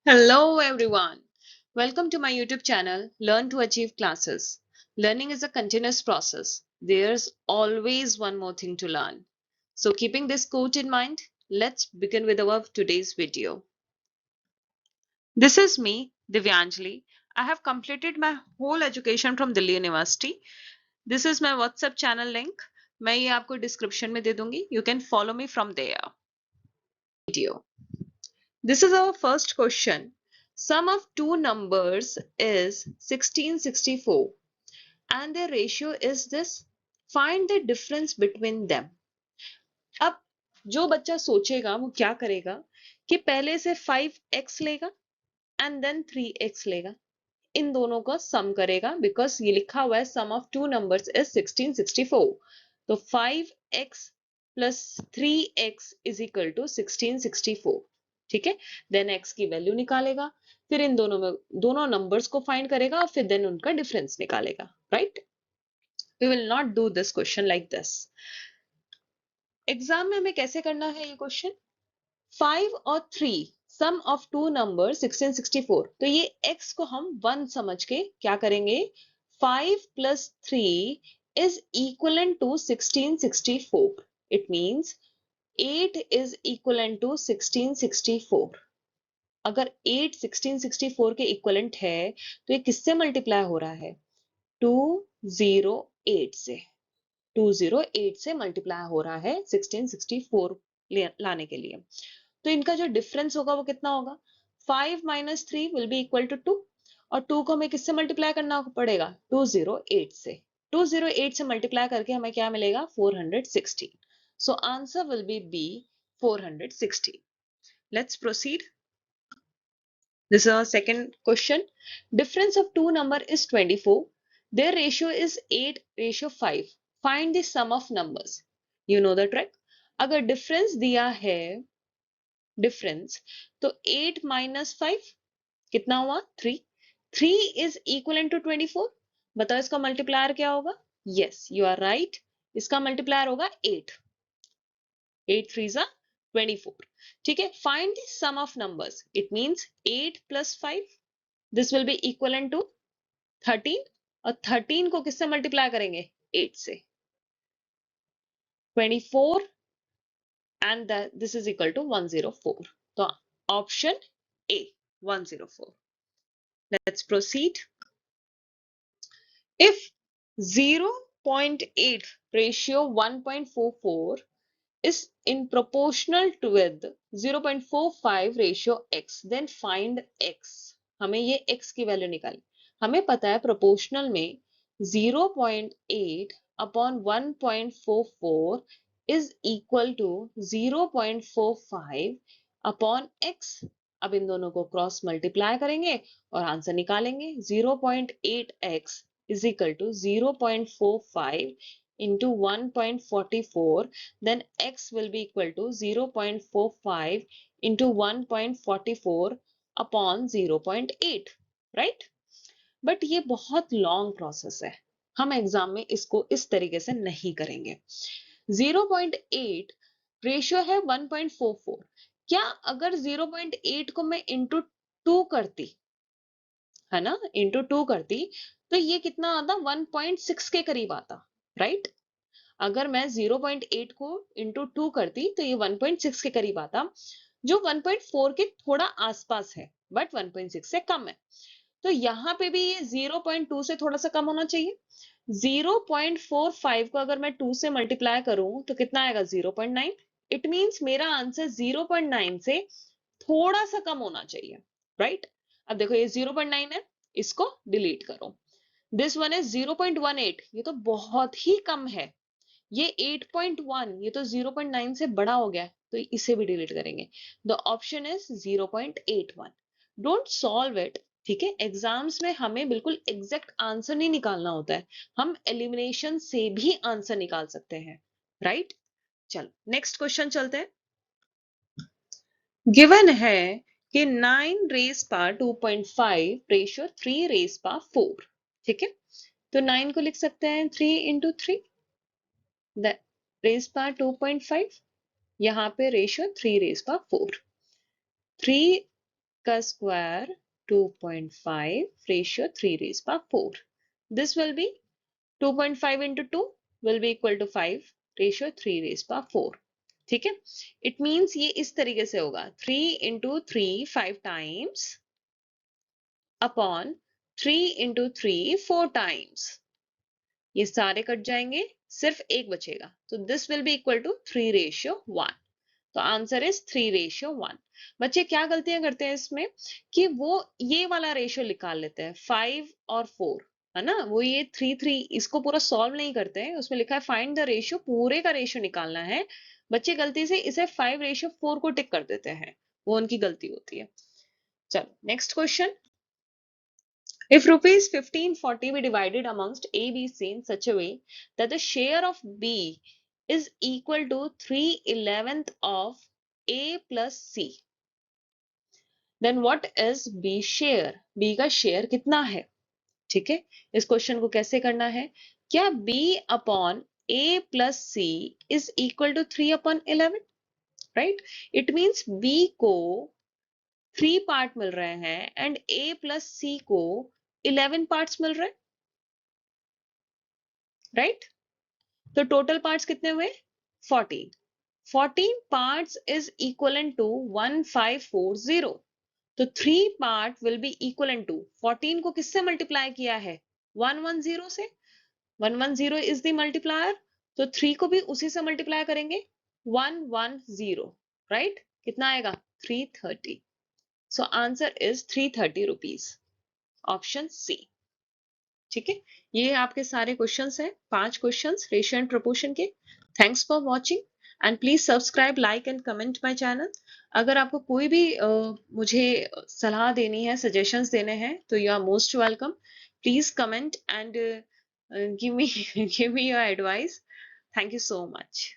Hello everyone. Welcome to my YouTube channel Learn to Achieve Classes. Learning is a continuous process. There's always one more thing to learn. So keeping this quote in mind, let's begin with our today's video. This is me, Divyanjali. I have completed my whole education from Delhi University. This is my WhatsApp channel link. मैं ये आपको description में दे दूंगी. You can follow me from there. Video. This is our first question. Sum of two numbers is 1664 and their ratio is this. Find the difference between them. अब जो बच्चा सोचेगा वो क्या करेगा कि पहले से 5x लेगा एंड देन 3x लेगा, इन दोनों का सम करेगा बिकॉज ये लिखा हुआ है सम ऑफ टू नंबर्स इज 1664. तो 5x plus 3x is equal to 1664. ठीक है, देन x की वैल्यू निकालेगा, फिर इन दोनों नंबर्स को फाइंड करेगा और फिर देन उनका डिफरेंस निकालेगा. Right, we will not do this question like this. Exam में हमें कैसे करना है ये क्वेश्चन. 5 और 3 सम ऑफ टू नंबर 1664. तो ये x को हम 1 समझ के क्या करेंगे, 5 plus 3 is equivalent to 1664. It means 8 is equivalent to 1664. अगर 8 1664 के इक्वलेंट है तो ये किससे मल्टीप्लाई हो रहा है, 208 से. 208 से मल्टीप्लाई हो रहा है 1664 लाने के लिए. तो इनका जो डिफरेंस होगा वो कितना होगा, 5 minus 3 will be equal to 2 और 2 को हमें किससे मल्टीप्लाई करना पड़ेगा, 208 से. 208 से मल्टीप्लाई करके हमें क्या मिलेगा, 416. So answer will be B, 416. Let's proceed. This is our second question. Difference of two number is 24. Their ratio is 8:5. Find the sum of numbers. You know the trick. अगर difference दिया है, difference, तो 8 minus 5 कितना हुआ, 3. 3 is equivalent to 24. बताओ इसका multiplier क्या होगा. Yes, you are right. इसका मल्टीप्लायर होगा 8. 8 3s are 24. ठीक है, find the sum of numbers. It means 8 plus 5. This will be equivalent to 13 और 13 को किससे मल्टीप्लाई करेंगे, 8 से. 24 and this is equal to 104. तो option A 104. Let's proceed. If 0.8 ratio 1.44 is in proportional to with 0.45 ratio x, then find x. हमें ये x की value निकाली. हमें पता है प्रोपोर्शनल में 0.8 upon 1.44 is equal to 0.45 upon x. अब इन दोनों को क्रॉस मल्टीप्लाई करेंगे और आंसर निकालेंगे. 0.8x is equal to 0.45 into 1.44, then x will be equal to 0.45 into 1.44 upon 0.8, right? But ये बहुत लॉन्ग प्रोसेस है, हम एग्जाम में इसको इस तरीके से नहीं करेंगे. 0.8 रेशियो है 1.44. क्या अगर 0.8 को मैं इंटू 2 करती, है ना, इंटू 2 करती तो ये कितना आता, 1.6 के करीब आता. राइट, अगर मैं 0.8 को इंटू 2 करती तो ये 1.6 के करीब आता, जो 1.4 के थोड़ा आसपास है बट 1.6 से कम है. तो यहाँ पे भी ये 0.2 से थोड़ा सा कम होना चाहिए. 0.45 को अगर मैं 2 से मल्टीप्लाई करूं तो कितना आएगा, 0.9. इट मींस मेरा आंसर 0.9 से थोड़ा सा कम होना चाहिए. राइट, अब देखो ये 0.9 है, इसको डिलीट करो. दिस वन इज 0.18, ये तो बहुत ही कम है. ये 8.1, ये तो 0.9 से बड़ा हो गया, तो इसे भी डिलीट करेंगे. The option is 0.81. Don't solve it. ठीक है, एग्जाम्स में हमें बिल्कुल एग्जैक्ट आंसर नहीं निकालना होता है, हम एलिमिनेशन से भी आंसर निकाल सकते हैं. राइट, चलो नेक्स्ट क्वेश्चन चलते हैं. गिवन है कि 9 raise power 2.5 ratio 3 raise power 4. ठीक है, तो 9 को लिख सकते हैं 3 इंटू 3, रेस पावर 2.5, यहाँ पे रेशियो 3 रेस पावर 4. 3 का square 2.5 ratio 3 raised by 4. This will be 2.5 into 2 will be equal to 5 ratio 3 raised by 4. ठीक है, it means ये इस तरीके से होगा 3 into 3 5 times upon 3 into 3 4 times. ये सारे कट जाएंगे, सिर्फ एक बचेगा, तो this will be equal to 3 ratio 1. तो आंसर इज 3 रेशियो 1. बच्चे क्या गलतियां करते हैं इसमें कि वो ये वाला रेशियो निकाल लेते हैं 5 और 4, है ना, वो ये 3 इसको पूरा सॉल्व नहीं करते हैं, उसमें लिखा है फाइंड द रेशियो, पूरे का रेशियो निकालना है, बच्चे गलती से इसे 5 रेशियो 4 को टिक कर देते हैं, वो उनकी गलती होती है. चलो next question. If rupees 1540 be divided amongst A, B, C in such a way that the share of B is equal to 3/11 of A plus C, then what is B share? B का share कितना है? ठीक है, इस question को कैसे करना है? क्या B upon A plus C is equal to 3/11? Right? It means B को 3 पार्ट मिल रहे हैं एंड A plus C को 11 पार्ट्स मिल रहे हैं, राइट? तो टोटल पार्ट्स कितने हुए? 14. 14 पार्ट्स इज इक्वलेंट टू 1540. तो 3 part will be equivalent to 14 को किससे मल्टीप्लाई किया है? 110 से. 110 इज द मल्टीप्लायर, तो 3 को भी उसी से मल्टीप्लाई करेंगे 110, राइट? कितना आएगा? 330. So answer is 330 rupees, option C. ठीक है, ये आपके सारे क्वेश्चंस हैं, 5 क्वेश्चंस रेशियो एंड प्रोपोर्शन के. Thanks for watching and please subscribe, like and comment my channel. अगर आपको कोई भी मुझे सलाह देनी है, सजेशंस देने हैं, तो you are most welcome. Please comment and give me give me your advice. Thank you so much.